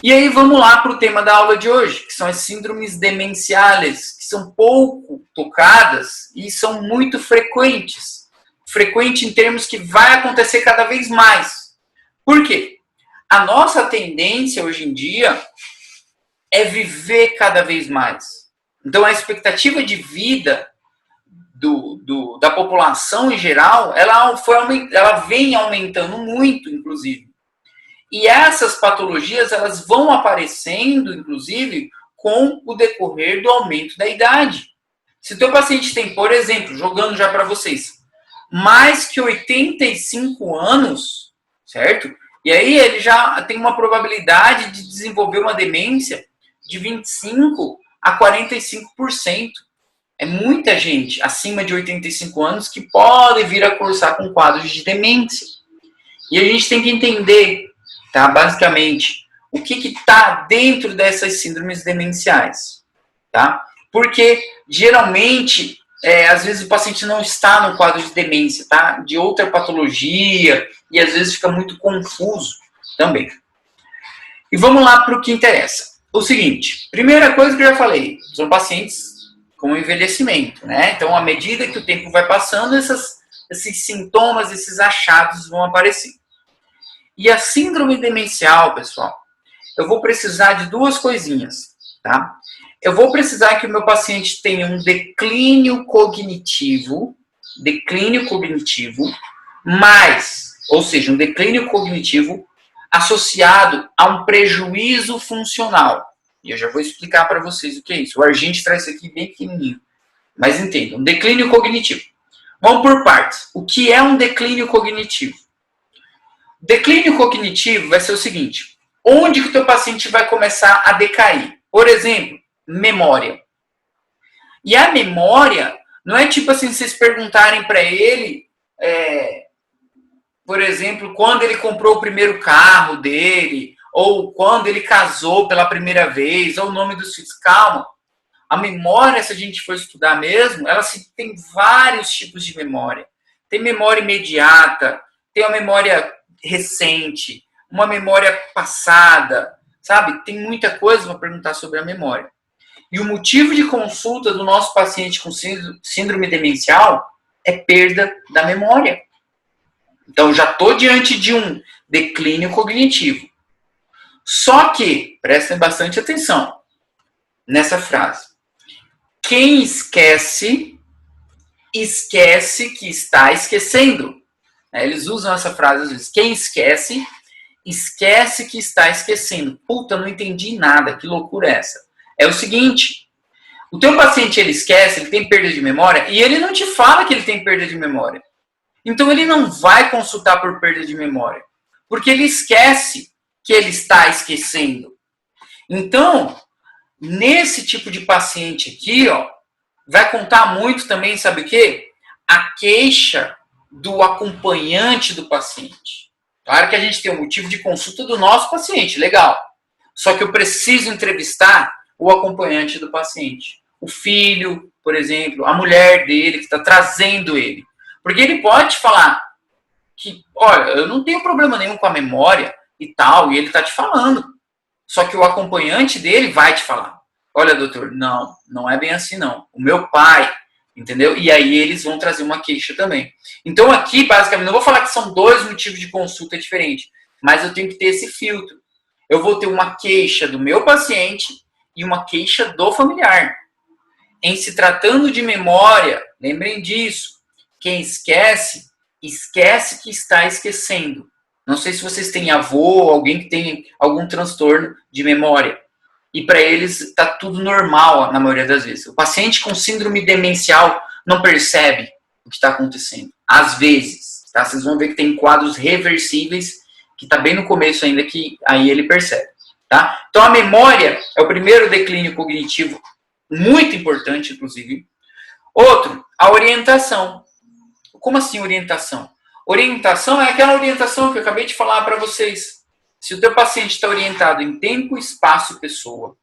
E aí vamos lá para o tema da aula de hoje, que são as síndromes demenciais, que são pouco tocadas e são muito frequentes. Frequente em termos que vai acontecer cada vez mais. Por quê? A nossa tendência hoje em dia é viver cada vez mais. Então a expectativa de vida da população em geral, ela vem aumentando muito, inclusive. E essas patologias, elas vão aparecendo, inclusive, com o decorrer do aumento da idade. Se o teu paciente tem, por exemplo, jogando já para vocês, mais que 85 anos, certo? E aí ele já tem uma probabilidade de desenvolver uma demência de 25 a 45%. É muita gente acima de 85 anos que pode vir a cursar com quadros de demência. E a gente tem que entender, tá, basicamente, o que está dentro dessas síndromes demenciais. Tá? Porque, geralmente, às vezes o paciente não está no quadro de demência, tá? De outra patologia, e às vezes fica muito confuso também. E vamos lá para o que interessa. O seguinte, primeira coisa que eu já falei, são pacientes com envelhecimento, né? Então, à medida que o tempo vai passando, esses sintomas, esses achados vão aparecer. E a síndrome demencial, pessoal, eu vou precisar de duas coisinhas, tá? Eu vou precisar que o meu paciente tenha um declínio cognitivo, ou seja, um declínio cognitivo associado a um prejuízo funcional. E eu já vou explicar para vocês o que é isso. O Argente traz isso aqui bem pequenininho. Mas entendam, declínio cognitivo. Vamos por partes. O que é um declínio cognitivo? Declínio cognitivo vai ser o seguinte. Onde que o teu paciente vai começar a decair? Por exemplo, memória. E a memória não é tipo assim, vocês perguntarem para ele, por exemplo, quando ele comprou o primeiro carro dele, ou quando ele casou pela primeira vez, ou o nome dos filhos. Calma. A memória, se a gente for estudar mesmo, ela tem vários tipos de memória. Tem memória imediata, tem uma memória recente, uma memória passada, sabe? Tem muita coisa para perguntar sobre a memória. E o motivo de consulta do nosso paciente com síndrome demencial é perda da memória. Então, já estou diante de um declínio cognitivo. Só que, prestem bastante atenção nessa frase. Quem esquece, esquece que está esquecendo. Eles usam essa frase às vezes. Quem esquece, esquece que está esquecendo. Puta, não entendi nada. Que loucura é essa? É o seguinte. O teu paciente, ele esquece, ele tem perda de memória, e ele não te fala que ele tem perda de memória. Então, ele não vai consultar por perda de memória. Porque ele esquece que ele está esquecendo. Então, nesse tipo de paciente aqui, ó, vai contar muito também, sabe o quê? A queixa do acompanhante do paciente. Claro que a gente tem o motivo de consulta do nosso paciente, legal. Só que eu preciso entrevistar o acompanhante do paciente. O filho, por exemplo, a mulher dele que está trazendo ele. Porque ele pode falar que, olha, eu não tenho problema nenhum com a memória e tal, e ele está te falando. Só que o acompanhante dele vai te falar. Olha, doutor, não é bem assim, não. O meu pai, entendeu? E aí eles vão trazer uma queixa também. Então aqui, basicamente, não vou falar que são dois motivos de consulta diferentes, mas eu tenho que ter esse filtro. Eu vou ter uma queixa do meu paciente e uma queixa do familiar. Em se tratando de memória, lembrem disso. Quem esquece, esquece que está esquecendo. Não sei se vocês têm avô, alguém que tem algum transtorno de memória. E para eles está tudo normal na maioria das vezes. O paciente com síndrome demencial não percebe o que está acontecendo. Às vezes, tá? Vocês vão ver que tem quadros reversíveis, que está bem no começo ainda, que aí ele percebe. Tá? Então a memória é o primeiro declínio cognitivo, muito importante, inclusive. Outro, a orientação. Como assim orientação? Orientação é aquela orientação que eu acabei de falar para vocês. Se o teu paciente está orientado em tempo, espaço, pessoa,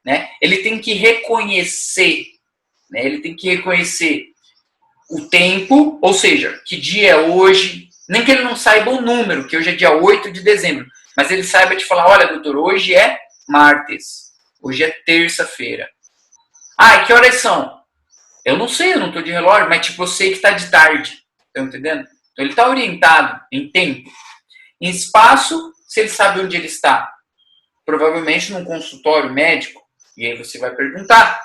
né? Ele tem que reconhecer, né? Ele tem que reconhecer o tempo, ou seja, que dia é hoje, nem que ele não saiba o número, que hoje é dia 8 de dezembro, mas ele saiba te falar, olha, doutor, hoje é martes. Hoje é terça-feira. Ah, e que horas são? Eu não sei, eu não tô de relógio, mas tipo, eu sei que tá de tarde. Tá entendendo? Então ele tá orientado em tempo. Em espaço, se ele sabe onde ele está. Provavelmente num consultório médico. E aí você vai perguntar.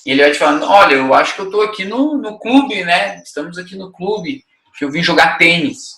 E ele vai te falar, olha, eu acho que eu tô aqui no clube, né? Estamos aqui no clube, que eu vim jogar tênis.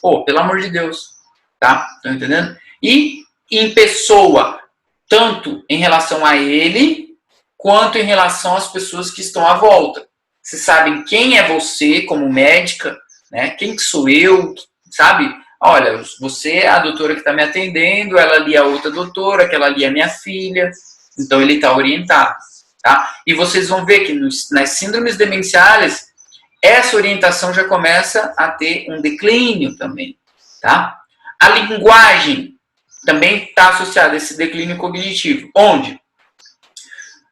Pô, pelo amor de Deus. Tá? Tá entendendo? E em pessoa, tanto em relação a ele, quanto em relação às pessoas que estão à volta. Vocês sabem quem é você como médica, né? Quem que sou eu, sabe? Olha, você é a doutora que está me atendendo, ela ali é a outra doutora, aquela ali é minha filha. Então ele está orientado, tá? E vocês vão ver que nas síndromes demenciais, essa orientação já começa a ter um declínio também, tá? A linguagem também está associada a esse declínio cognitivo. Onde?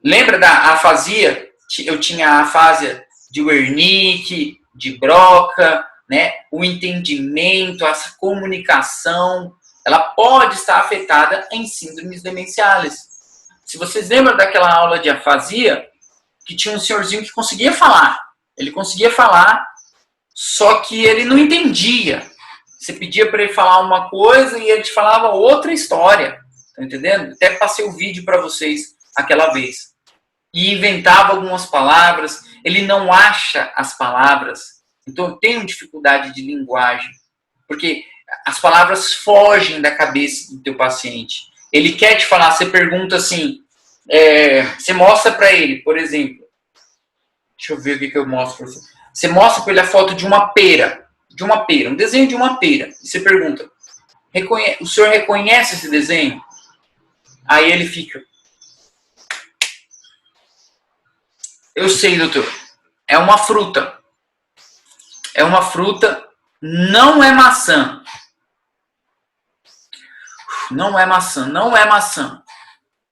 Lembra da afasia? Eu tinha a afasia de Wernicke, de Broca, né? O entendimento, essa comunicação, ela pode estar afetada em síndromes demenciais. Se vocês lembram daquela aula de afasia, que tinha um senhorzinho que conseguia falar. Ele conseguia falar, só que ele não entendia. Você pedia para ele falar uma coisa e ele te falava outra história. Tá entendendo? Até passei o vídeo para vocês aquela vez. E inventava algumas palavras. Ele não acha as palavras. Então eu tenho dificuldade de linguagem. Porque as palavras fogem da cabeça do teu paciente. Ele quer te falar, você pergunta assim, você mostra para ele, por exemplo, deixa eu ver o que eu mostro para você. Você mostra para ele a foto de uma pera, um desenho de uma pera. E você pergunta, o senhor reconhece esse desenho? Aí ele fica, eu sei, doutor, é uma fruta. É uma fruta, não é maçã. Não é maçã, não é maçã.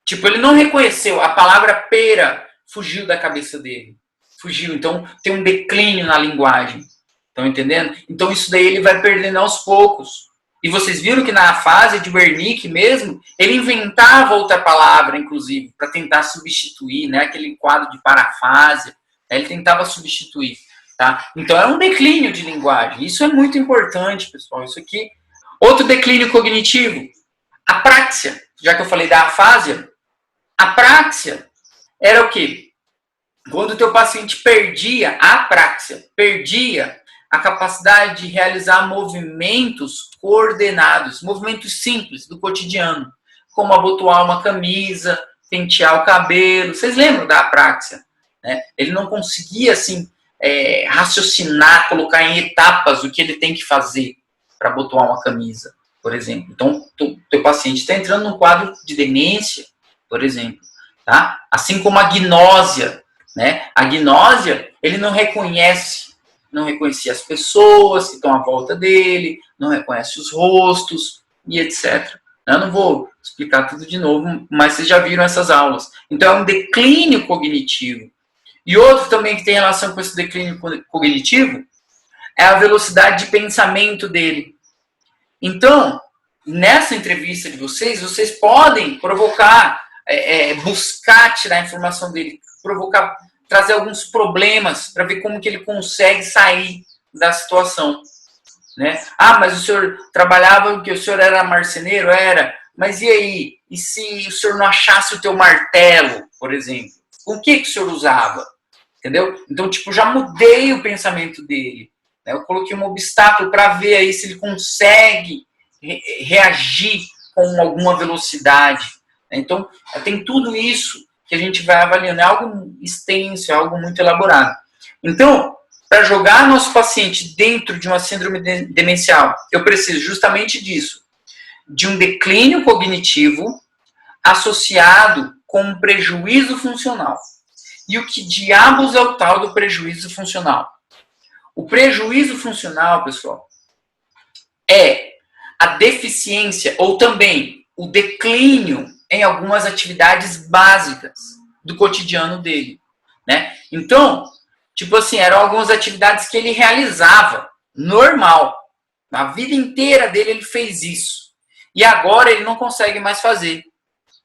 Tipo, ele não reconheceu, a palavra pera fugiu da cabeça dele. Fugiu, então tem um declínio na linguagem. Estão entendendo? Então isso daí ele vai perdendo aos poucos. E vocês viram que na fase de Wernicke mesmo, ele inventava outra palavra, inclusive, para tentar substituir, né? Aquele quadro de parafrásia, ele tentava substituir. Tá? Então é um declínio de linguagem. Isso é muito importante, pessoal. Isso aqui. Outro declínio cognitivo, a praxia. Já que eu falei da afásia, a praxia era o quê? Quando o teu paciente perdia a praxia, perdia a capacidade de realizar movimentos coordenados, movimentos simples do cotidiano, como abotoar uma camisa, pentear o cabelo. Vocês lembram da apraxia? Né? Ele não conseguia assim raciocinar, colocar em etapas o que ele tem que fazer para abotoar uma camisa, por exemplo. Então, teu paciente está entrando num quadro de demência, por exemplo. Tá? Assim como a gnósia. Né? A gnósia, ele não reconhecia as pessoas que estão à volta dele, não reconhece os rostos e etc. Eu não vou explicar tudo de novo, mas vocês já viram essas aulas. Então é um declínio cognitivo. E outro também que tem relação com esse declínio cognitivo é a velocidade de pensamento dele. Então, nessa entrevista de vocês podem provocar, buscar tirar a informação dele, provocar, trazer alguns problemas para ver como que ele consegue sair da situação. Né? Ah, mas o senhor trabalhava, que o senhor era marceneiro? Era. Mas e aí? E se o senhor não achasse o teu martelo, por exemplo? O que o senhor usava? Entendeu? Então, tipo, já mudei o pensamento dele. Né? Eu coloquei um obstáculo para ver aí se ele consegue reagir com alguma velocidade. Então, tem tudo isso que a gente vai avaliando. É algo extenso, é algo muito elaborado. Então, para jogar nosso paciente dentro de uma síndrome demencial, eu preciso justamente disso. De um declínio cognitivo associado com um prejuízo funcional. E o que diabos é o tal do prejuízo funcional? O prejuízo funcional, pessoal, é a deficiência ou também o declínio em algumas atividades básicas do cotidiano dele. Né? Então, tipo assim, eram algumas atividades que ele realizava, normal. Na vida inteira dele ele fez isso. E agora ele não consegue mais fazer.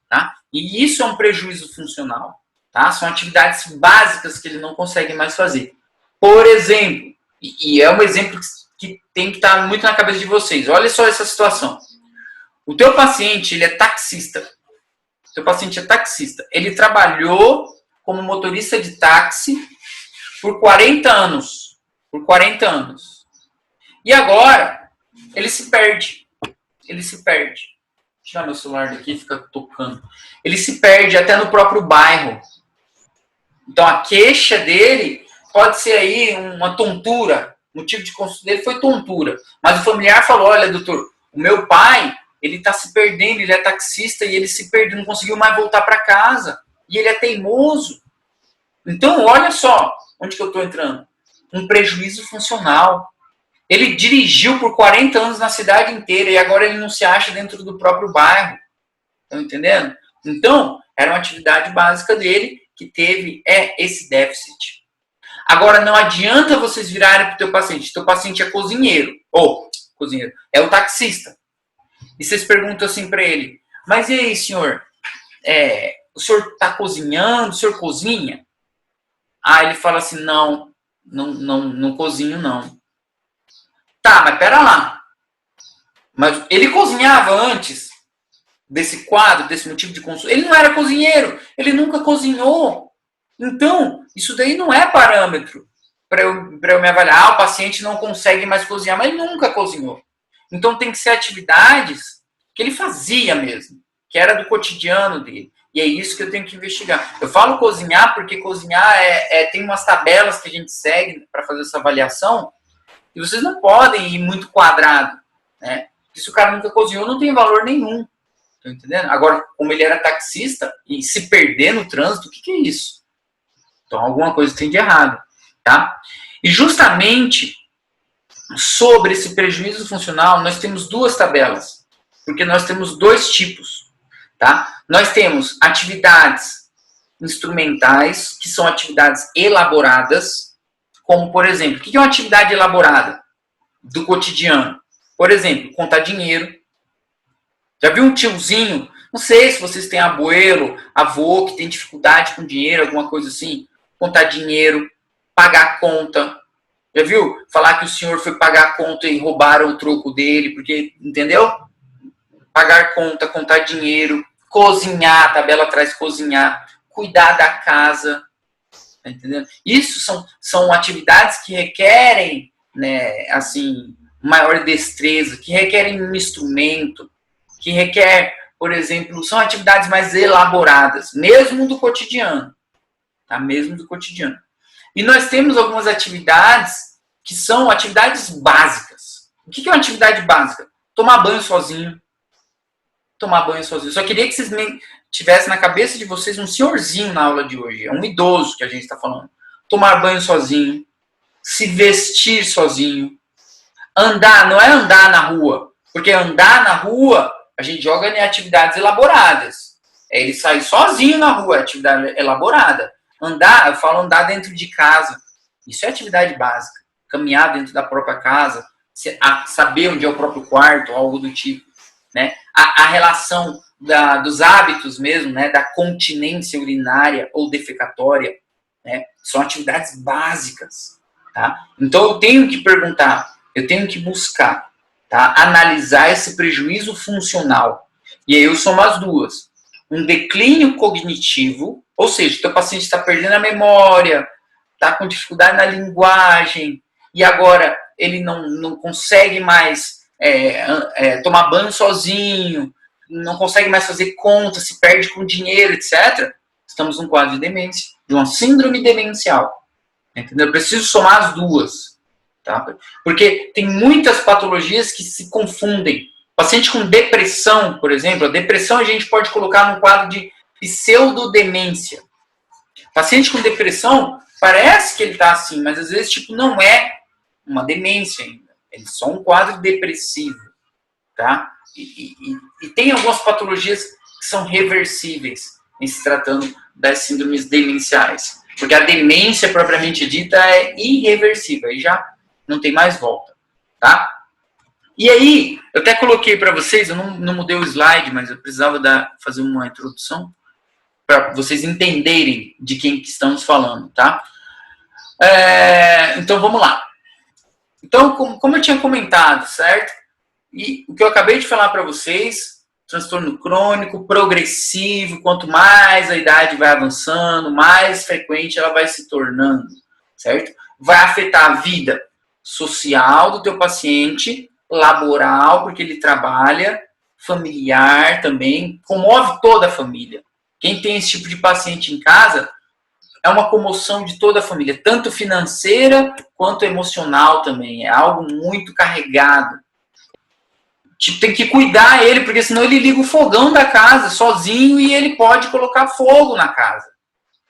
tá? E isso é um prejuízo funcional, tá? São atividades básicas que ele não consegue mais fazer. Por exemplo, e é um exemplo que tem que estar muito na cabeça de vocês. Olha só essa situação. O teu paciente, ele é taxista. O teu paciente é taxista. Ele trabalhou como motorista de táxi por 40 anos. Por 40 anos. E agora, ele se perde. Ele se perde. Vou tirar meu celular daqui e fica tocando. Ele se perde até no próprio bairro. Então, a queixa dele pode ser aí uma tontura. O motivo de consulta dele foi tontura. Mas o familiar falou, olha, doutor, o meu pai, ele está se perdendo, ele é taxista e ele se perdeu, não conseguiu mais voltar para casa. E ele é teimoso. Então, olha só onde que eu estou entrando. Um prejuízo funcional. Ele dirigiu por 40 anos na cidade inteira e agora ele não se acha dentro do próprio bairro. Estão entendendo? Então, era uma atividade básica dele que teve esse déficit. Agora, não adianta vocês virarem para o teu paciente. Teu paciente é cozinheiro. Cozinheiro. É o taxista. E vocês perguntam assim para ele, mas e aí, senhor? O senhor está cozinhando? O senhor cozinha? Ah, ele fala assim, não cozinho, não. Tá, mas pera lá. Mas ele cozinhava antes desse quadro, desse motivo de consulta. Ele não era cozinheiro, ele nunca cozinhou. Então, isso daí não é parâmetro para eu me avaliar. O paciente não consegue mais cozinhar, mas ele nunca cozinhou. Então, tem que ser atividades que ele fazia mesmo, que era do cotidiano dele. E é isso que eu tenho que investigar. Eu falo cozinhar porque cozinhar tem umas tabelas que a gente segue para fazer essa avaliação e vocês não podem ir muito quadrado, né? Porque se o cara nunca cozinhou, não tem valor nenhum. Tá entendendo? Agora, como ele era taxista e se perder no trânsito, o que é isso? Então, alguma coisa tem de errado, tá? E justamente sobre esse prejuízo funcional, nós temos duas tabelas, porque nós temos dois tipos, tá? Nós temos atividades instrumentais, que são atividades elaboradas, como, por exemplo, o que é uma atividade elaborada do cotidiano? Por exemplo, contar dinheiro. Já viu um tiozinho? Não sei se vocês têm abuelo, avô, que tem dificuldade com dinheiro, alguma coisa assim. Contar dinheiro, pagar conta. Já viu? Falar que o senhor foi pagar a conta e roubaram o troco dele, porque, entendeu? Pagar conta, contar dinheiro, cozinhar, a tabela traz cozinhar, cuidar da casa. Tá entendendo? Isso são atividades que requerem, né, assim, maior destreza, que requerem um instrumento, que requer, por exemplo, são atividades mais elaboradas, mesmo do cotidiano. Tá? Mesmo do cotidiano. E nós temos algumas tivades que são atividades básicas. O que é uma atividade básica? Tomar banho sozinho. Tomar banho sozinho. Só queria que vocês tivessem na cabeça de vocês um senhorzinho na aula de hoje. É um idoso que a gente está falando. Tomar banho sozinho. Se vestir sozinho. Andar, não é andar na rua. Porque andar na rua, a gente joga em atividades elaboradas. É ele sair sozinho na rua, é atividade elaborada. Andar, eu falo andar dentro de casa. Isso é atividade básica. Caminhar dentro da própria casa. Saber onde é o próprio quarto, algo do tipo. Né? A relação dos hábitos mesmo, né? Da continência urinária ou defecatória. Né? São atividades básicas. Tá? Então eu tenho que perguntar, eu tenho que buscar, tá? Analisar esse prejuízo funcional. E aí eu somo as duas. Um declínio cognitivo, ou seja, o teu paciente está perdendo a memória, está com dificuldade na linguagem, e agora ele não consegue mais tomar banho sozinho, não consegue mais fazer conta, se perde com dinheiro, etc. Estamos num quadro de demência, de uma síndrome demencial. Entendeu? Eu preciso somar as duas. Tá? Porque tem muitas patologias que se confundem. Paciente com depressão, por exemplo, a depressão a gente pode colocar num quadro de pseudodemência. Paciente com depressão, parece que ele está assim, mas às vezes tipo, não é uma demência ainda. É só um quadro depressivo. Tá? E tem algumas patologias que são reversíveis em se tratando das síndromes demenciais. Porque a demência, propriamente dita, é irreversível. Aí já não tem mais volta. Tá? E aí, eu até coloquei para vocês, eu não mudei o slide, mas eu precisava fazer uma introdução para vocês entenderem de quem que estamos falando, tá? Então, vamos lá. Então, como eu tinha comentado, certo? E o que eu acabei de falar para vocês, transtorno crônico, progressivo, quanto mais a idade vai avançando, mais frequente ela vai se tornando, certo? Vai afetar a vida social do teu paciente, laboral, porque ele trabalha, familiar também, comove toda a família. Quem tem esse tipo de paciente em casa, é uma comoção de toda a família, tanto financeira quanto emocional também. É algo muito carregado. Tipo, tem que cuidar ele, porque senão ele liga o fogão da casa sozinho e ele pode colocar fogo na casa.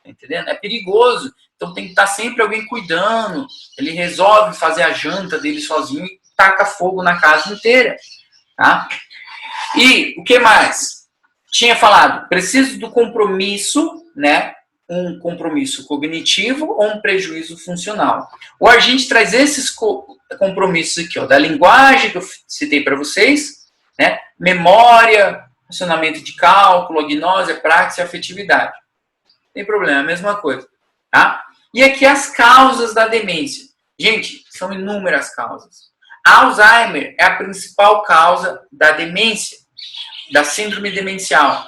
Tá entendendo? É perigoso. Então tem que estar sempre alguém cuidando. Ele resolve fazer a janta dele sozinho e taca fogo na casa inteira. Tá? E o que mais? Tinha falado, preciso do compromisso, né? Um compromisso cognitivo ou um prejuízo funcional. O Argente traz esses compromissos aqui, ó, da linguagem que eu citei para vocês, né? Memória, funcionamento de cálculo, gnose, praxis e afetividade. Não tem problema, é a mesma coisa. Tá? E aqui as causas da demência. Gente, são inúmeras causas. Alzheimer é a principal causa da demência, da síndrome demencial.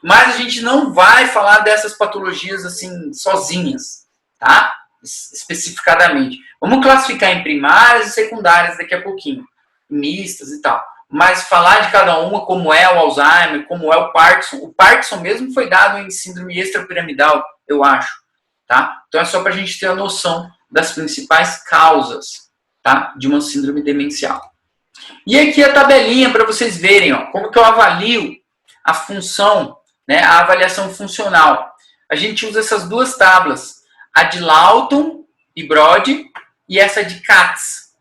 Mas a gente não vai falar dessas patologias assim sozinhas, tá? Especificadamente. Vamos classificar em primárias e secundárias daqui a pouquinho, mistas e tal. Mas falar de cada uma, como é o Alzheimer, como é o Parkinson. O Parkinson mesmo foi dado em síndrome extrapiramidal, eu acho, tá? Então é só para a gente ter a noção das principais causas, tá? De uma síndrome demencial. E aqui a tabelinha para vocês verem, ó, como que eu avalio a função, né, a avaliação funcional. A gente usa essas duas tábuas, a de Lawton e Brode e essa de Katz.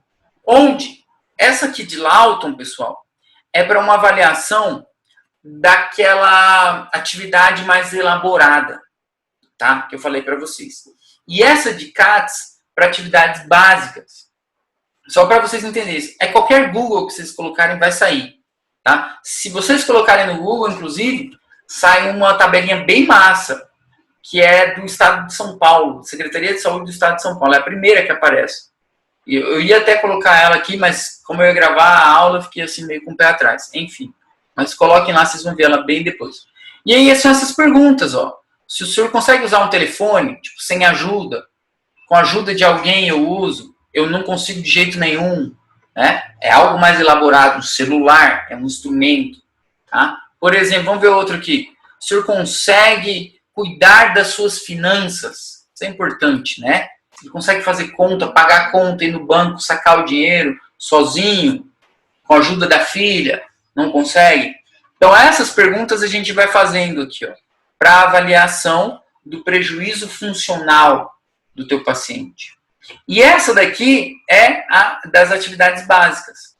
Onde? Essa aqui de Lawton, pessoal, é para uma avaliação daquela atividade mais elaborada, tá? Que eu falei para vocês. E essa de Katz para atividades básicas. Só para vocês entenderem. É qualquer Google que vocês colocarem vai sair, tá? Se vocês colocarem no Google, inclusive, sai uma tabelinha bem massa, que é do Estado de São Paulo, Secretaria de Saúde do Estado de São Paulo. É a primeira que aparece. Eu ia até colocar ela aqui, mas como eu ia gravar a aula, eu fiquei assim meio com o pé atrás. Enfim, mas coloquem lá, vocês vão ver ela bem depois. E aí são essas perguntas, ó. Se o senhor consegue usar um telefone, tipo, sem ajuda, com a ajuda de alguém eu uso, eu não consigo de jeito nenhum, né? É algo mais elaborado, um celular, é um instrumento, tá? Por exemplo, vamos ver outro aqui. O senhor consegue cuidar das suas finanças? Isso é importante, né? Ele consegue fazer conta, pagar conta, ir no banco, sacar o dinheiro sozinho, com a ajuda da filha? Não consegue? Então, essas perguntas a gente vai fazendo aqui, ó, para avaliação do prejuízo funcional do teu paciente. E essa daqui é a das atividades básicas,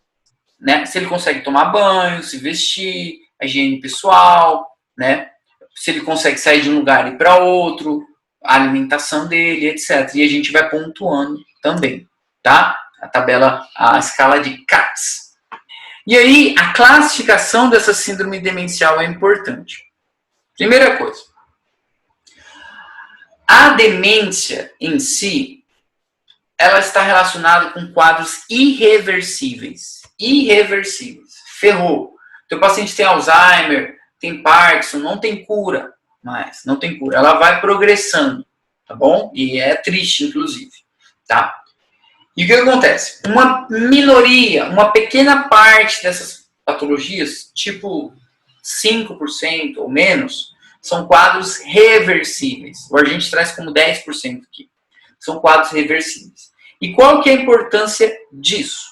né? Se ele consegue tomar banho, se vestir, a higiene pessoal, né? Se ele consegue sair de um lugar e ir para outro, a alimentação dele, etc. E a gente vai pontuando também, tá? A tabela, a escala de Katz. E aí, a classificação dessa síndrome demencial é importante. Primeira coisa, a demência em si, ela está relacionada com quadros irreversíveis. Irreversíveis. Ferrou. Teu paciente tem Alzheimer, tem Parkinson, não tem cura mais, não tem cura. Ela vai progressando, tá bom? E é triste, inclusive, tá? E o que acontece? Uma minoria, uma pequena parte dessas patologias, tipo 5% ou menos, são quadros reversíveis. O Argente traz como 10% aqui. São quadros reversíveis. E qual que é a importância disso?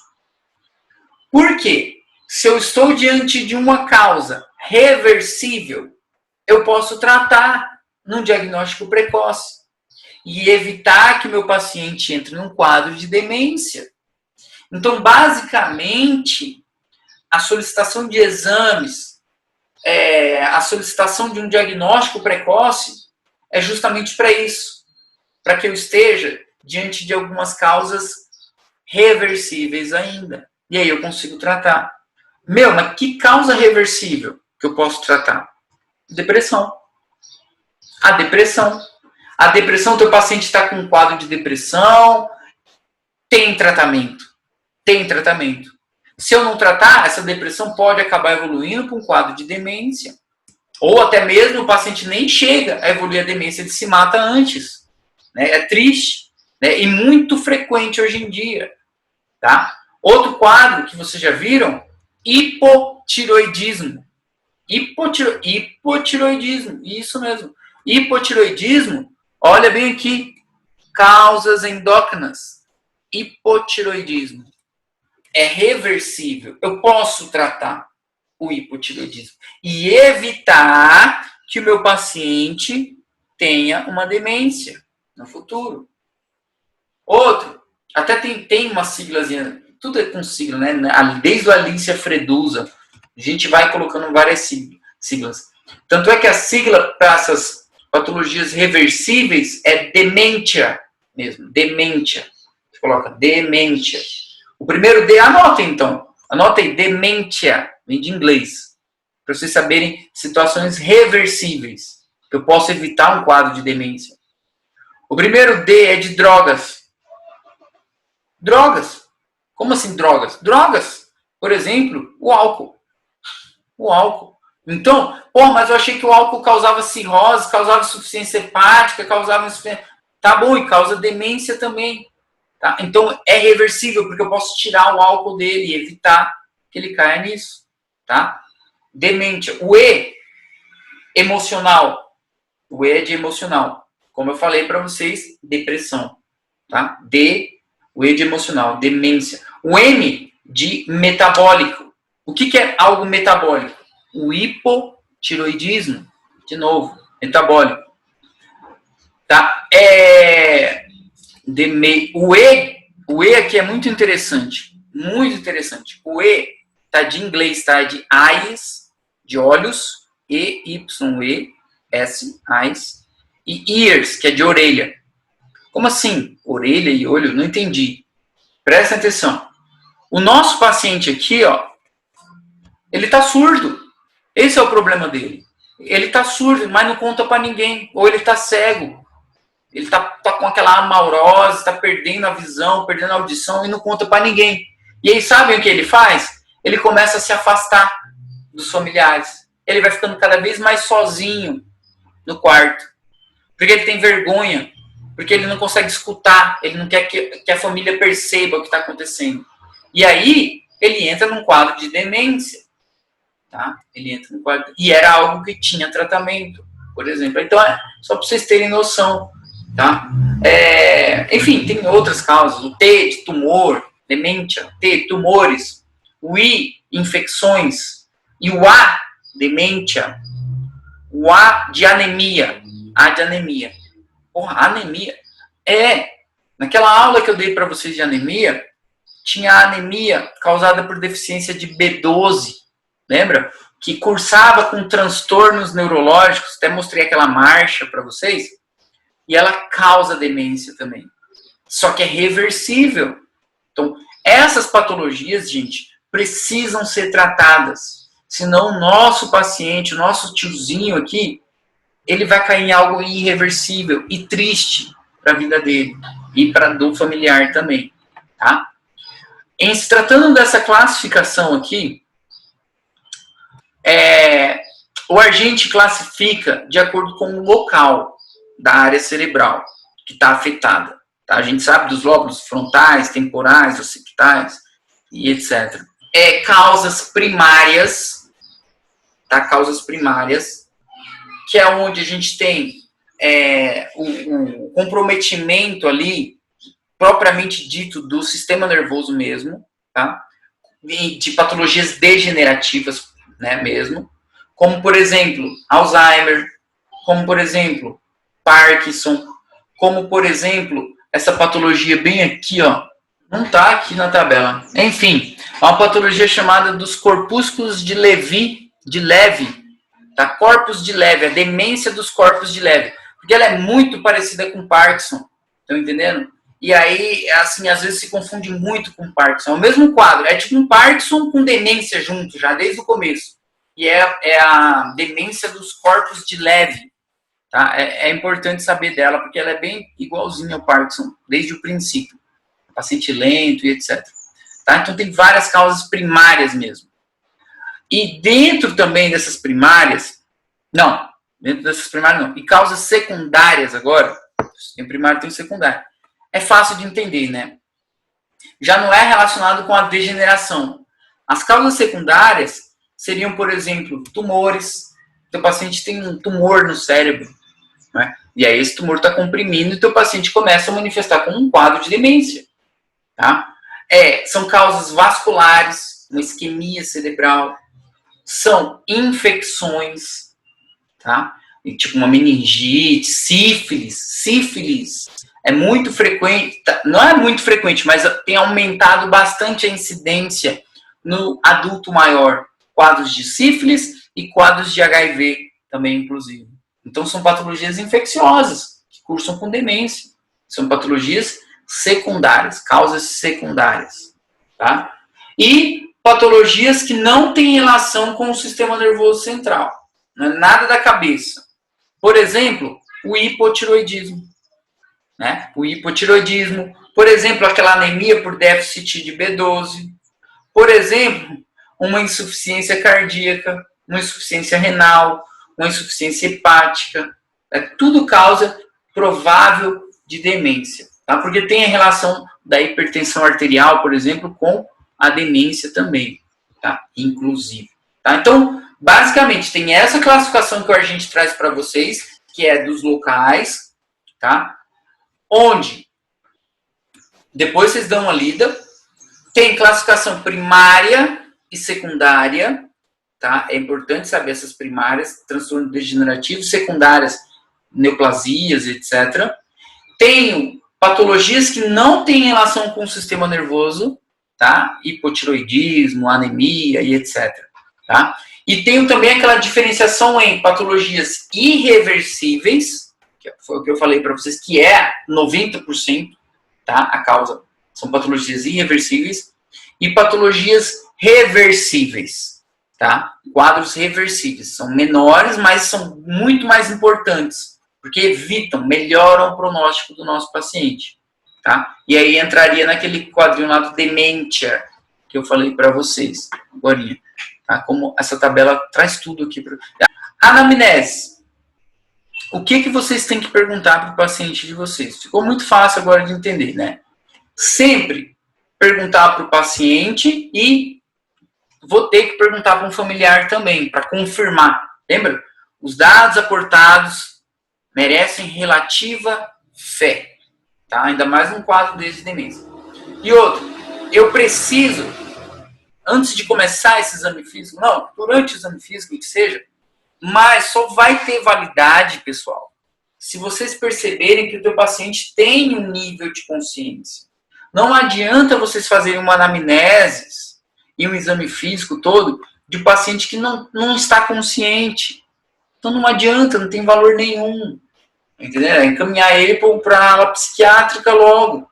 Porque se eu estou diante de uma causa reversível, eu posso tratar num diagnóstico precoce e evitar que meu paciente entre num quadro de demência. Então, basicamente, a solicitação de exames, a solicitação de um diagnóstico precoce é justamente para isso, para que eu esteja diante de algumas causas reversíveis ainda, E aí eu consigo tratar. Mas que causa reversível que eu posso tratar? Depressão. A depressão. A depressão, teu paciente está com um quadro de depressão, tem tratamento. Tem tratamento. Se eu não tratar, essa depressão pode acabar evoluindo para um quadro de demência. Ou até mesmo o paciente nem chega a evoluir a demência, ele se mata antes. Né? É triste, né? E muito frequente hoje em dia. Tá? Outro quadro que vocês já viram, hipotiroidismo. Hipotiroidismo, isso mesmo. Hipotiroidismo, olha bem aqui, causas endócrinas. Hipotiroidismo. É reversível. Eu posso tratar o hipotiroidismo e evitar que o meu paciente tenha uma demência no futuro. Outro, até tem uma siglazinha, tudo é com sigla, né? Desde o Alicia Fredusa, a gente vai colocando várias siglas. Tanto é que a sigla para essas patologias reversíveis é demência mesmo, demência. Você coloca demência. O primeiro D, anotem então. Anotem, demência, vem de inglês. Para vocês saberem situações reversíveis. Que eu posso evitar um quadro de demência. O primeiro D é de drogas. Drogas. Como assim drogas? Drogas. Por exemplo, o álcool. O álcool. Então, mas eu achei que o álcool causava cirrose, causava insuficiência hepática, causava insuficiência... Tá bom, e causa demência também. Tá? Então, é reversível, porque eu posso tirar o álcool dele e evitar que ele caia nisso. Tá? Demência. O E, emocional. O E é de emocional. Como eu falei para vocês, depressão. Tá? O E de emocional, demência. O M, de metabólico. O que é algo metabólico? O hipotiroidismo. De novo, metabólico. Tá? O E aqui é muito interessante. Muito interessante. O E tá de inglês, tá? De eyes, de olhos, E-Y-E-S, eyes, e ears, que é de orelha. Como assim? Orelha e olho? Não entendi. Presta atenção. O nosso paciente aqui, ó, ele tá surdo. Esse é o problema dele. Ele tá surdo, mas não conta para ninguém. Ou ele tá cego. Ele tá com aquela amaurose, tá perdendo a visão, perdendo a audição e não conta para ninguém. E aí, sabem o que ele faz? Ele começa a se afastar dos familiares. Ele vai ficando cada vez mais sozinho no quarto. Porque ele tem vergonha. Porque ele não consegue escutar. Ele não quer que a família perceba o que está acontecendo. E aí, ele entra num quadro de demência. Tá? Ele entra num quadro... E era algo que tinha tratamento, por exemplo. Então, só para vocês terem noção. Tá? Enfim, tem outras causas. O T de tumor, demência. T, tumores. O I, infecções. E o A, demência. O A de anemia. A de anemia. Porra, anemia. Naquela aula que eu dei para vocês de anemia, tinha anemia causada por deficiência de B12. Lembra? Que cursava com transtornos neurológicos. Até mostrei aquela marcha para vocês. E ela causa demência também. Só que é reversível. Então, essas patologias, gente, precisam ser tratadas. Senão o nosso paciente, o nosso tiozinho aqui, ele vai cair em algo irreversível e triste para a vida dele. E para do familiar também. Tá? Em se tratando dessa classificação aqui, o Argente classifica de acordo com o local da área cerebral que está afetada. Tá? A gente sabe dos lóbulos frontais, temporais, occipitais e etc. Causas primárias, tá? Causas primárias, que é onde a gente tem o comprometimento ali, propriamente dito, do sistema nervoso mesmo, tá? De patologias degenerativas, né, mesmo, como, por exemplo, Alzheimer, como, por exemplo, Parkinson, como, por exemplo, essa patologia bem aqui, ó, não tá aqui na tabela. Enfim, é uma patologia chamada dos corpúsculos de Levy, tá? Corpos de Levy, a demência dos corpos de Levy, porque ela é muito parecida com Parkinson, estão entendendo? E aí, assim, às vezes se confunde muito com Parkinson. É o mesmo quadro, é tipo um Parkinson com demência junto, já desde o começo. E é a demência dos corpos de leve. Tá? É importante saber dela, porque ela é bem igualzinha ao Parkinson, desde o princípio. Paciente lento e etc. Tá? Então tem várias causas primárias mesmo. E dentro também dessas primárias, e causas secundárias agora, tem primário e tem secundário. É fácil de entender, né? Já não é relacionado com a degeneração. As causas secundárias seriam, por exemplo, tumores. O paciente tem um tumor no cérebro, né? E aí esse tumor está comprimindo e o paciente começa a manifestar com um quadro de demência. Tá? São causas vasculares, uma isquemia cerebral, são infecções, tá? Tipo uma meningite, sífilis é muito frequente, não é muito frequente, mas tem aumentado bastante a incidência no adulto maior, quadros de sífilis e quadros de HIV também, inclusive. Então são patologias infecciosas que cursam com demência, são patologias secundárias, causas secundárias, tá? E patologias que não têm relação com o sistema nervoso central, não é nada da cabeça. Por exemplo, o hipotiroidismo, né? O hipotiroidismo, por exemplo, aquela anemia por déficit de B12, por exemplo, uma insuficiência cardíaca, uma insuficiência renal, uma insuficiência hepática, é tudo causa provável de demência. Tá? Porque tem a relação da hipertensão arterial, por exemplo, com a demência também, tá? Inclusive. Tá? Então, basicamente, tem essa classificação que a gente traz para vocês, que é dos locais, tá? Onde, depois vocês dão uma lida, tem classificação primária e secundária, tá? É importante saber essas primárias, transtorno degenerativo, secundárias, neoplasias, etc. Tenho patologias que não têm relação com o sistema nervoso, tá? Hipotiroidismo, anemia e etc. Tá? E tenho também aquela diferenciação em patologias irreversíveis, que foi o que eu falei para vocês, que é 90%, tá? A causa são patologias irreversíveis, e patologias reversíveis, tá? Quadros reversíveis, são menores, mas são muito mais importantes, porque evitam, melhoram o pronóstico do nosso paciente, tá? E aí entraria naquele quadrinho lá do demência, que eu falei para vocês agorinha, tá? Como essa tabela traz tudo aqui. Anamnese. O que vocês têm que perguntar para o paciente de vocês? Ficou muito fácil agora de entender, né? Sempre perguntar para o paciente e vou ter que perguntar para um familiar também, para confirmar. Lembra? Os dados aportados merecem relativa fé, tá? Ainda mais num quadro desse de demência. E outro, eu preciso, antes de começar esse exame físico, não, durante o exame físico, que seja, mas só vai ter validade, pessoal, se vocês perceberem que o teu paciente tem um nível de consciência. Não adianta vocês fazerem uma anamnese e um exame físico todo de um paciente que não está consciente. Então não adianta, não tem valor nenhum. Entendeu? É encaminhar ele para a ala psiquiátrica logo.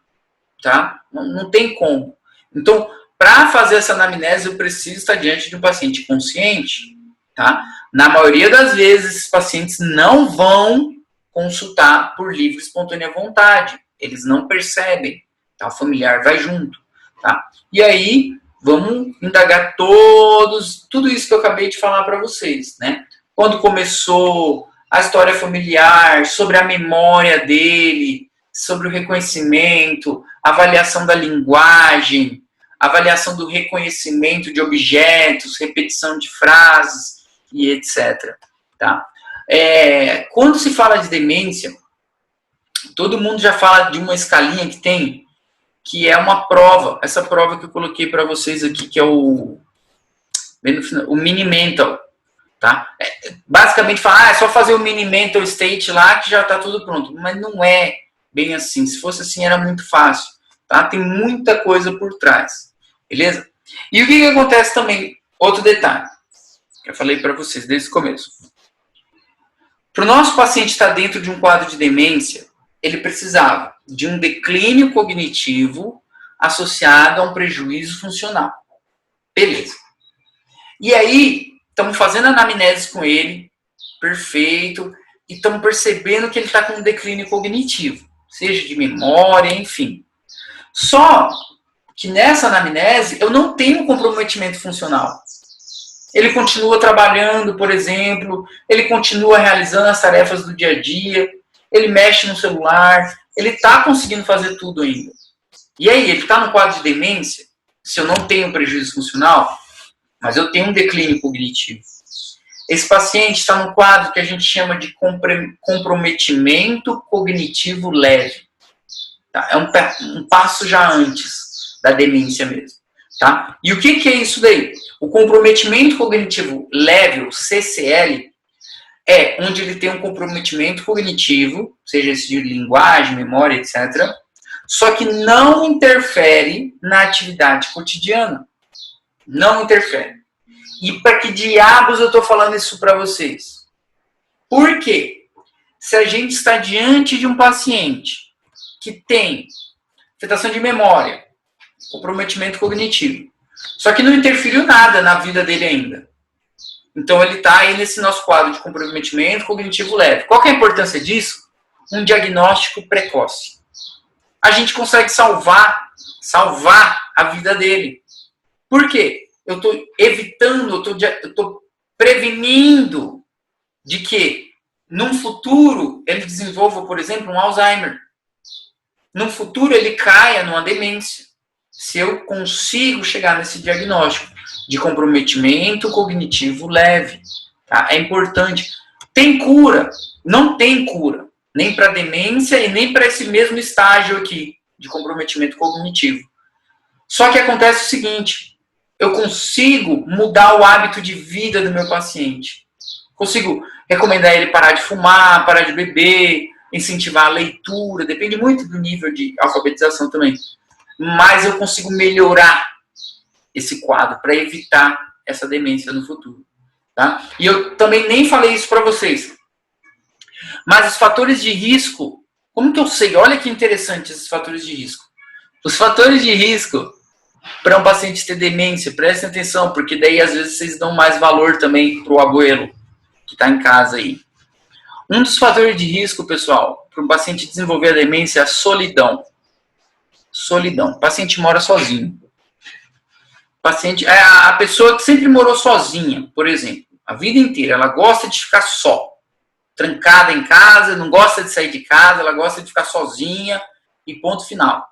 Tá? Não tem como. Então, para fazer essa anamnese, eu preciso estar diante de um paciente consciente. Tá? Na maioria das vezes, esses pacientes não vão consultar por livre e espontânea vontade. Eles não percebem. Tá? O familiar vai junto. Tá? E aí, vamos indagar tudo isso que eu acabei de falar para vocês. Né? Quando começou a história familiar, sobre a memória dele, sobre o reconhecimento, avaliação da linguagem, avaliação do reconhecimento de objetos, repetição de frases e etc. Tá? Quando se fala de demência, todo mundo já fala de uma escalinha que é uma prova, essa prova que eu coloquei para vocês aqui, que é o Mini Mental. Tá? Basicamente fala, é só fazer o Mini Mental State lá que já está tudo pronto. Mas não é bem assim. Se fosse assim, era muito fácil. Tá? Tem muita coisa por trás. Beleza? E o que acontece também? Outro detalhe. Que eu falei para vocês desde o começo. Para o nosso paciente estar dentro de um quadro de demência, ele precisava de um declínio cognitivo associado a um prejuízo funcional. Beleza. E aí, estamos fazendo anamnese com ele, perfeito, e estamos percebendo que ele está com um declínio cognitivo, seja de memória, enfim. Só que nessa anamnese eu não tenho comprometimento funcional. Ele continua trabalhando, por exemplo, ele continua realizando as tarefas do dia a dia, ele mexe no celular, ele está conseguindo fazer tudo ainda. E aí, ele está no quadro de demência? Se eu não tenho prejuízo funcional, mas eu tenho um declínio cognitivo. Esse paciente está no quadro que a gente chama de comprometimento cognitivo leve. Tá? É um passo já antes da demência mesmo. Tá? E o que é isso daí? O comprometimento cognitivo leve, o CCL, é onde ele tem um comprometimento cognitivo, seja esse de linguagem, memória, etc., só que não interfere na atividade cotidiana. Não interfere. E para que diabos eu estou falando isso para vocês? Por quê? Se a gente está diante de um paciente que tem afetação de memória, comprometimento cognitivo, só que não interferiu nada na vida dele ainda. Então ele está aí nesse nosso quadro de comprometimento cognitivo leve. Qual que é a importância disso? Um diagnóstico precoce. A gente consegue salvar a vida dele. Por quê? Eu estou evitando, eu estou prevenindo de que, num futuro, ele desenvolva, por exemplo, um Alzheimer. Num futuro, ele caia numa demência. Se eu consigo chegar nesse diagnóstico de comprometimento cognitivo leve. Tá? É importante. Tem cura? Não tem cura. Nem para demência e nem para esse mesmo estágio aqui de comprometimento cognitivo. Só que acontece o seguinte, eu consigo mudar o hábito de vida do meu paciente. Consigo recomendar ele parar de fumar, parar de beber, incentivar a leitura, depende muito do nível de alfabetização também. Mas eu consigo melhorar esse quadro para evitar essa demência no futuro. Tá? E eu também nem falei isso para vocês. Mas os fatores de risco, como que eu sei? Olha que interessante esses fatores de risco. Os fatores de risco para um paciente ter demência, prestem atenção, porque daí às vezes vocês dão mais valor também para o abuelo que está em casa aí. Um dos fatores de risco, pessoal, para um paciente desenvolver a demência é a solidão. Solidão. O paciente mora sozinho. Paciente é a pessoa que sempre morou sozinha, por exemplo, a vida inteira. Ela gosta de ficar só, trancada em casa, não gosta de sair de casa, ela gosta de ficar sozinha e ponto final.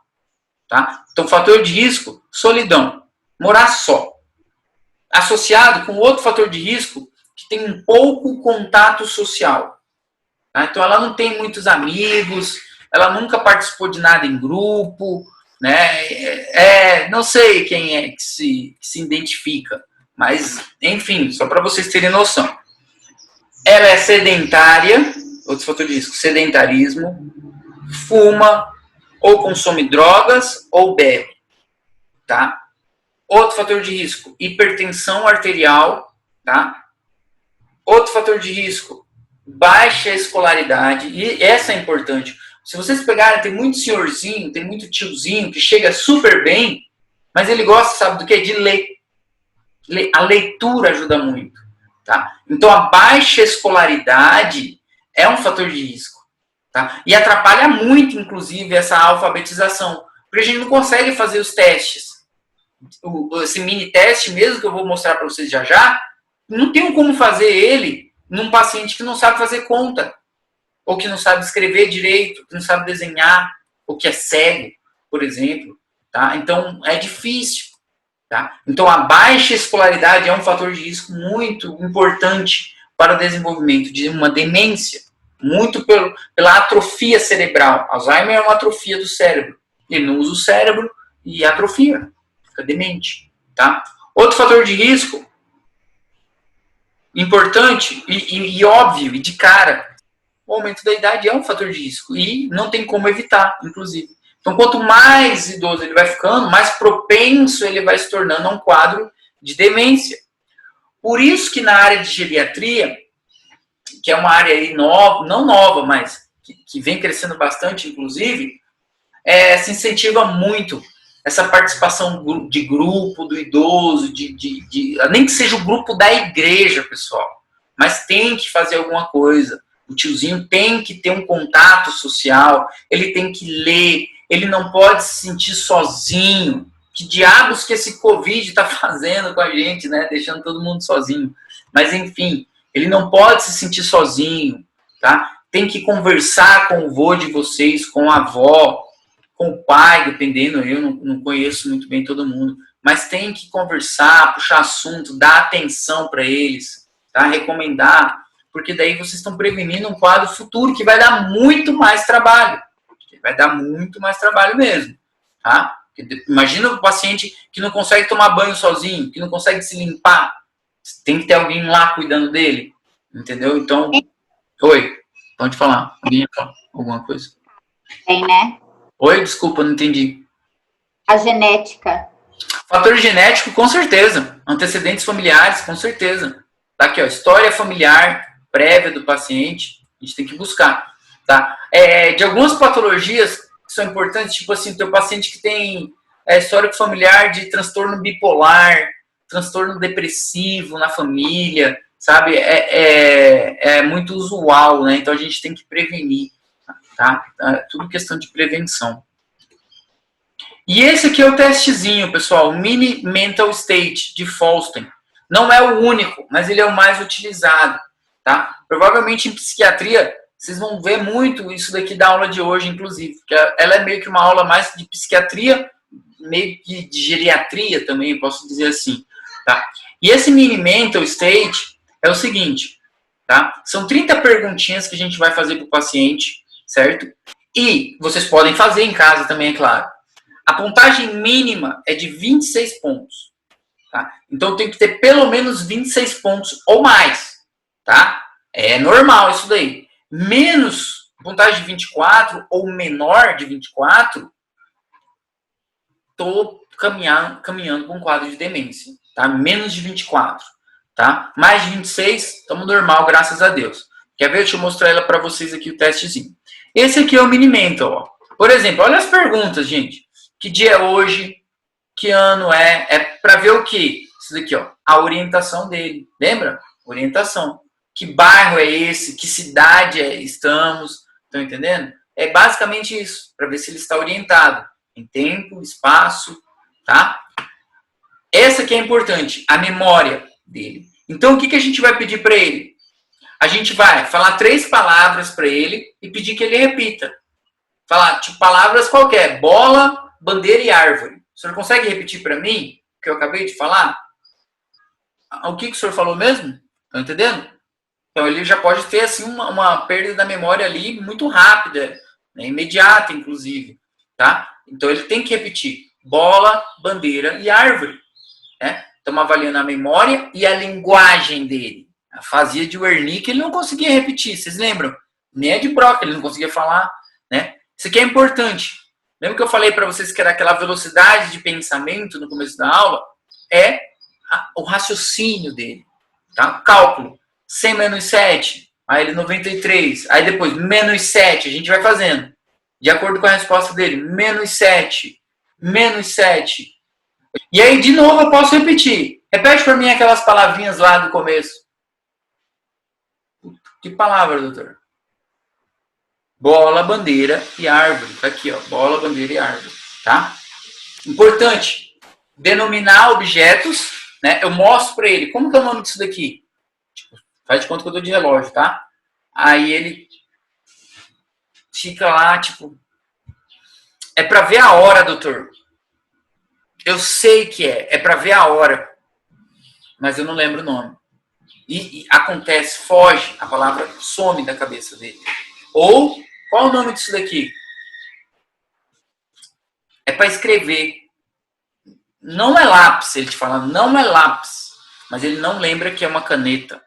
Tá? Então, fator de risco, solidão, morar só. Associado com outro fator de risco que tem um pouco contato social. Tá? Então, ela não tem muitos amigos, ela nunca participou de nada em grupo, né? Não sei quem é que se identifica, mas, enfim, só para vocês terem noção. Ela é sedentária, outro fator de risco, sedentarismo, fuma, ou consome drogas, ou bebe, tá? Outro fator de risco, hipertensão arterial, tá? Outro fator de risco, baixa escolaridade, e essa é importante. Se vocês pegarem, tem muito senhorzinho, tem muito tiozinho que chega super bem, mas ele gosta, sabe do quê? De ler. A leitura ajuda muito, tá? Então, a baixa escolaridade é um fator de risco, tá? E atrapalha muito, inclusive, essa alfabetização, porque a gente não consegue fazer os testes. Esse mini teste mesmo, que eu vou mostrar para vocês já já, não tem como fazer ele num paciente que não sabe fazer conta, ou que não sabe escrever direito, que não sabe desenhar, ou que é cego, por exemplo. Tá? Então, é difícil. Tá? Então, a baixa escolaridade é um fator de risco muito importante para o desenvolvimento de uma demência, muito pela atrofia cerebral. Alzheimer é uma atrofia do cérebro. Ele não usa o cérebro e atrofia, fica demente. Tá? Outro fator de risco importante e óbvio, e de cara, o aumento da idade é um fator de risco e não tem como evitar, inclusive. Então, quanto mais idoso ele vai ficando, mais propenso ele vai se tornando a um quadro de demência. Por isso que na área de geriatria, que é uma área aí nova, não nova, mas que vem crescendo bastante, inclusive, se incentiva muito essa participação de grupo, do idoso, nem que seja o grupo da igreja, pessoal, mas tem que fazer alguma coisa. O tiozinho tem que ter um contato social, ele tem que ler, ele não pode se sentir sozinho. Que diabos que esse Covid está fazendo com a gente, né? Deixando todo mundo sozinho. Mas, enfim, ele não pode se sentir sozinho, tá? Tem que conversar com o vô de vocês, com a avó, com o pai, dependendo, eu não conheço muito bem todo mundo, mas tem que conversar, puxar assunto, dar atenção para eles, tá? Recomendar, porque daí vocês estão prevenindo um quadro futuro que vai dar muito mais trabalho. Vai dar muito mais trabalho mesmo, tá? Imagina o paciente que não consegue tomar banho sozinho, que não consegue se limpar. Tem que ter alguém lá cuidando dele, entendeu? Então, oi, pode falar. Alguém ia falar alguma coisa? Tem, né? Oi, desculpa, não entendi. A genética. Fator genético, com certeza. Antecedentes familiares, com certeza. Tá aqui, ó, história familiar prévia do paciente, a gente tem que buscar, tá? De algumas patologias que são importantes, tipo assim, o teu paciente que tem histórico familiar de transtorno bipolar, transtorno depressivo na família, sabe? É muito usual, né? Então a gente tem que prevenir, tá? Tudo questão de prevenção. E esse aqui é o testezinho, pessoal, o Mini Mental State de Folstein. Não é o único, mas ele é o mais utilizado, tá? Provavelmente em psiquiatria, vocês vão ver muito isso daqui da aula de hoje, inclusive, porque ela é meio que uma aula mais de psiquiatria, meio que de geriatria também, posso dizer assim, tá? E esse Mini Mental State é o seguinte, tá? São 30 perguntinhas que a gente vai fazer para o paciente, certo? E vocês podem fazer em casa também, é claro. A pontagem mínima é de 26 pontos, tá? Então tem que ter pelo menos 26 pontos ou mais, tá? É normal isso daí. Menos pontagem de 24 ou menor de 24, tô caminhando para um quadro de demência, tá? Menos de 24, tá? Mais de 26, estamos normal, graças a Deus. Quer ver? Deixa eu mostrar ela para vocês aqui, o testezinho. Esse aqui é o Mini Mental, ó. Por exemplo, olha as perguntas, gente. Que dia é hoje? Que ano é? É para ver o quê? Isso daqui, ó. A orientação dele. Lembra? Orientação. Que bairro é esse? Que cidade estamos? Estão entendendo? É basicamente isso. Para ver se ele está orientado. Em tempo, espaço, tá? Essa aqui é importante. A memória dele. Então, o que a gente vai pedir para ele? A gente vai falar 3 palavras para ele e pedir que ele repita. Falar, tipo, palavras qualquer. Bola, bandeira e árvore. O senhor consegue repetir para mim o que eu acabei de falar? O que o senhor falou mesmo? Estão entendendo? Então, ele já pode ter, assim, uma perda da memória ali muito rápida, né? Imediata, inclusive, tá? Então, ele tem que repetir bola, bandeira e árvore, né? Estamos avaliando a memória e a linguagem dele. A fazia de Wernicke ele não conseguia repetir, vocês lembram? Nem a de Broca ele não conseguia falar, né? Isso aqui é importante. Lembra que eu falei para vocês que era aquela velocidade de pensamento no começo da aula? É o raciocínio dele, tá? O cálculo. 100 menos 7, aí ele 93. Aí depois, menos 7, a gente vai fazendo. De acordo com a resposta dele, menos 7, menos 7. E aí, de novo, eu posso repetir. Repete para mim aquelas palavrinhas lá do começo. Que palavra, doutor? Bola, bandeira e árvore. Tá aqui, ó. Bola, bandeira e árvore. Tá? Importante. Denominar objetos, né? Eu mostro para ele. Como que é o nome disso daqui? Tipo, faz de conta que eu dou de relógio, tá? Aí ele fica lá, tipo... É para ver a hora, doutor. Eu sei que é. É para ver a hora. Mas eu não lembro o nome. E acontece, foge. A palavra some da cabeça dele. Ou... Qual o nome disso daqui? É para escrever. Não é lápis, ele te fala, não é lápis. Mas ele não lembra que é uma caneta.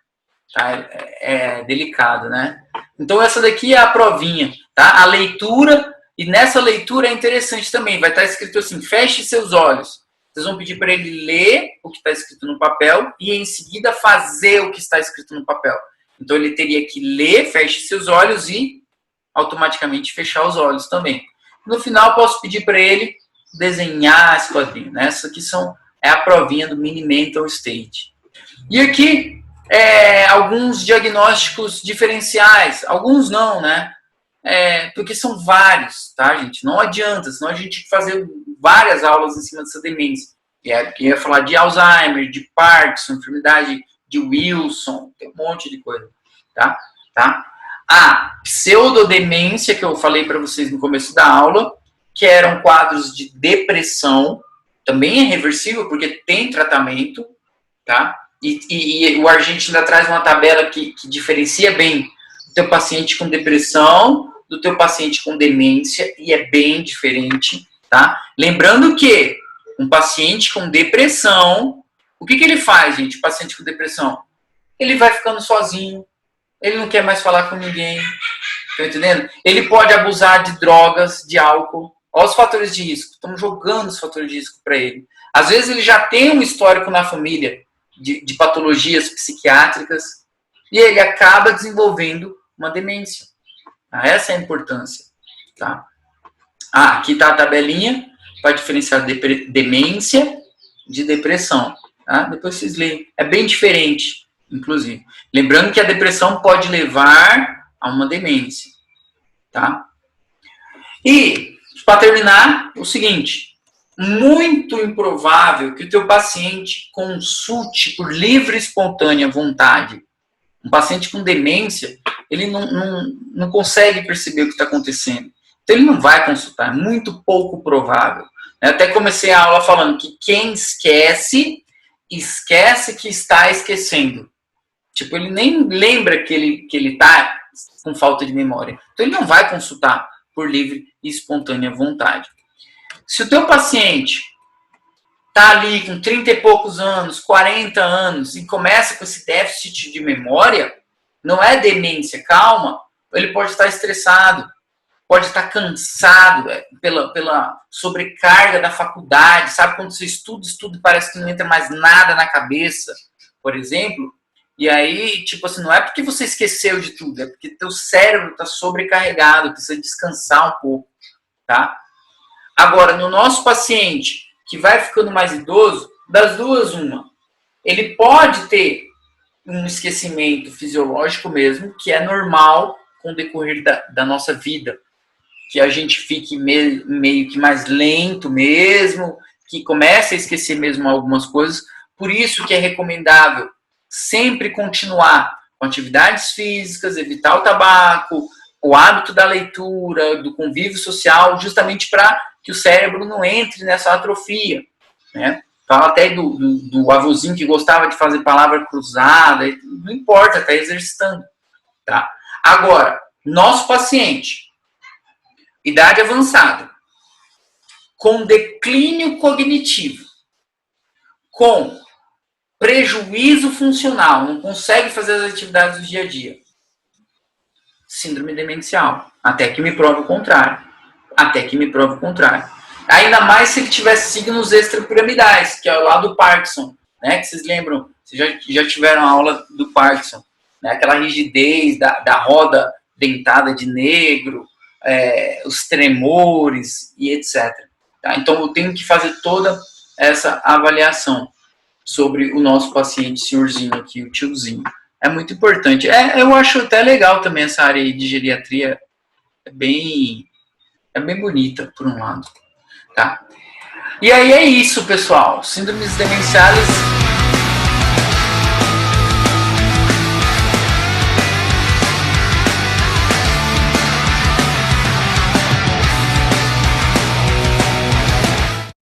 Tá? É delicado, né? Então essa daqui é a provinha. Tá? A leitura, e nessa leitura é interessante também. Vai estar escrito assim, feche seus olhos. Vocês vão pedir para ele ler o que está escrito no papel e em seguida fazer o que está escrito no papel. Então ele teria que ler, feche seus olhos e automaticamente fechar os olhos também. No final, posso pedir para ele desenhar esse quadrinho, né? Essa aqui é a provinha do Mini Mental State. E aqui, alguns diagnósticos diferenciais. Alguns não, né? Porque são vários, tá, gente? Não adianta, senão a gente tem que fazer várias aulas em cima dessa demência. Que ia falar de Alzheimer, de Parkinson, enfermidade de Wilson, tem um monte de coisa, tá? A pseudodemência, que eu falei para vocês no começo da aula, que eram quadros de depressão, também é reversível, porque tem tratamento, tá? E o Argente ainda traz uma tabela que diferencia bem o teu paciente com depressão do teu paciente com demência, e é bem diferente, tá? Lembrando que um paciente com depressão, o que ele faz, gente? O paciente com depressão, ele vai ficando sozinho, ele não quer mais falar com ninguém, tá entendendo? Ele pode abusar de drogas, de álcool. Olha os fatores de risco, estamos jogando os fatores de risco para ele. Às vezes ele já tem um histórico na família de patologias psiquiátricas e ele acaba desenvolvendo uma demência. Essa é a importância, tá? Aqui está a tabelinha para diferenciar demência de depressão, tá? Depois vocês leem. É bem diferente, inclusive. Lembrando que a depressão pode levar a uma demência, tá? E, para terminar, o seguinte: muito improvável que o teu paciente consulte por livre e espontânea vontade. Um paciente com demência, ele não consegue perceber o que está acontecendo. Então, ele não vai consultar. É muito pouco provável. Eu até comecei a aula falando que quem esquece que está esquecendo. Tipo, ele nem lembra que ele está com falta de memória. Então, ele não vai consultar por livre e espontânea vontade. Se o teu paciente está ali com 30 e poucos anos, 40 anos, e começa com esse déficit de memória, não é demência, calma, ele pode estar estressado, pode estar cansado pela sobrecarga da faculdade, sabe quando você estuda e parece que não entra mais nada na cabeça, por exemplo, e aí, tipo assim, não é porque você esqueceu de tudo, é porque teu cérebro está sobrecarregado, precisa descansar um pouco, tá? Agora, no nosso paciente que vai ficando mais idoso, das duas, uma. Ele pode ter um esquecimento fisiológico mesmo, que é normal com o decorrer da nossa vida. Que a gente fique meio que mais lento mesmo, que comece a esquecer mesmo algumas coisas. Por isso que é recomendável sempre continuar com atividades físicas, evitar o tabaco, o hábito da leitura, do convívio social, justamente para que o cérebro não entre nessa atrofia, né? Fala até do avôzinho que gostava de fazer palavra cruzada, não importa, está exercitando, tá? Agora, nosso paciente, idade avançada, com declínio cognitivo, com prejuízo funcional, não consegue fazer as atividades do dia a dia, síndrome demencial, até que me prove o contrário. Ainda mais se ele tivesse signos extrapiramidais, que é o lado do Parkinson, né? Que vocês lembram, vocês já tiveram a aula do Parkinson, né? Aquela rigidez da roda dentada de negro, os tremores e etc. Tá? Então eu tenho que fazer toda essa avaliação sobre o nosso paciente senhorzinho aqui, o tiozinho. É muito importante. Eu acho até legal também essa área de geriatria, é bem bonita, por um lado. Tá? E aí é isso, pessoal. Síndromes demenciais